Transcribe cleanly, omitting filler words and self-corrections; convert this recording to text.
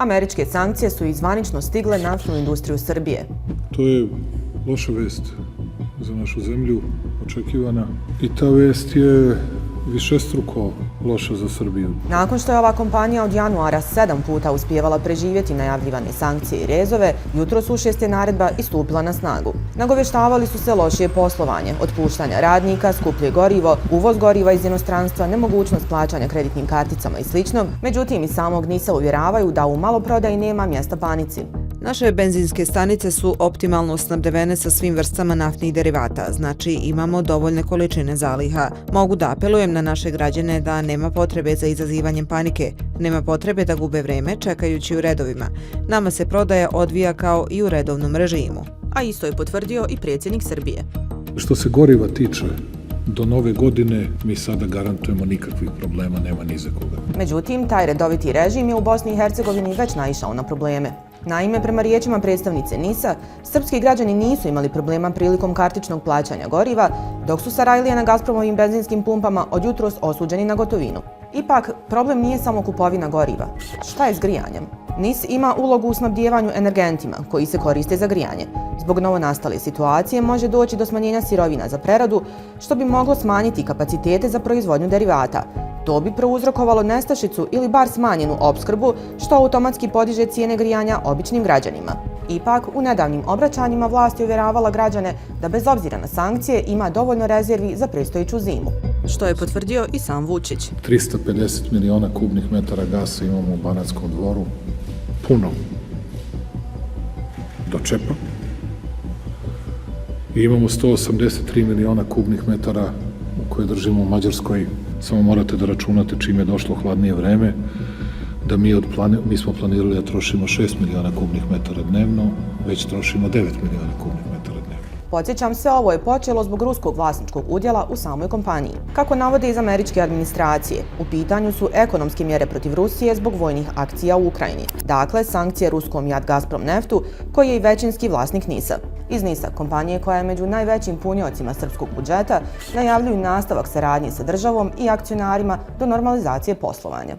Američke sankcije su i zvanično stigle naftnu industriju Srbije. To je loša vest za našu zemlju, očekivana. I ta vest je višestruko loša za Srbiju. Nakon što je ova kompanija od januara 7 puta uspijevala preživjeti najavljivane sankcije i rezove, jutros u 6 je naredba i stupila na snagu. Nagoveštavali su se lošije poslovanje, otpuštanja radnika, skuplje gorivo, uvoz goriva iz inostranstva, nemogućnost plaćanja kreditnim karticama i sl. Međutim, iz samog NIS-a uvjeravaju da u maloprodaji nema mjesta panici. Naše benzinske stanice su optimalno snabdevene sa svim vrstama naftnih derivata, znači imamo dovoljne količine zaliha. Mogu da apelujem na naše građane da nema potrebe za izazivanjem panike, nema potrebe da gube vreme čekajući u redovima. Nama se prodaja odvija kao i u redovnom režimu. A isto je potvrdio i predsjednik Srbije. Što se goriva tiče, do nove godine mi sada garantujemo nikakvih problema, nema ni za koga. Međutim, taj redoviti režim je u Bosni i Hercegovini već naišao na probleme. Naime, prema riječima predstavnice NIS-a, srpski građani nisu imali problema prilikom kartičnog plaćanja goriva, dok su Sarajlije na Gazpromovim benzinskim pumpama od jutros osuđeni na gotovinu. Ipak, problem nije samo kupovina goriva. Šta je s grijanjem? NIS ima ulogu u snabdijevanju energentima koji se koriste za grijanje. Zbog novonastale situacije može doći do smanjenja sirovina za preradu, što bi moglo smanjiti kapacitete za proizvodnju derivata. To bi prouzrokovalo nestašicu ili bar smanjenu opskrbu, što automatski podiže cijene grijanja običnim građanima. Ipak, u nedavnim obraćanjima vlast je uvjeravala građane da bez obzira na sankcije ima dovoljno rezervi za predstojeću zimu. Što je potvrdio i sam Vučić. 350 miliona kubnih metara gasa imamo u Banatskom Dvoru, puno do čepa. I imamo 183 miliona kubnih metara u koje držimo u Mađarskoj. Samo morate da računate čim je došlo hladnije vreme, da mi smo planirali da trošimo 6 miliona kubnih metara dnevno, već trošimo 9 miliona kubnih metara dnevno. Podsjećam, sve ovo je počelo zbog ruskog vlasničkog udjela u samoj kompaniji. Kako navode iz američke administracije, u pitanju su ekonomske mjere protiv Rusije zbog vojnih akcija u Ukrajini. Dakle, sankcije ruskom JAT Gazprom neftu, koji je i većinski vlasnik NIS-a. Iz NIS-a, kompanije koja je među najvećim puniocima srpskog budžeta, najavljuju nastavak saradnje sa državom i akcionarima do normalizacije poslovanja.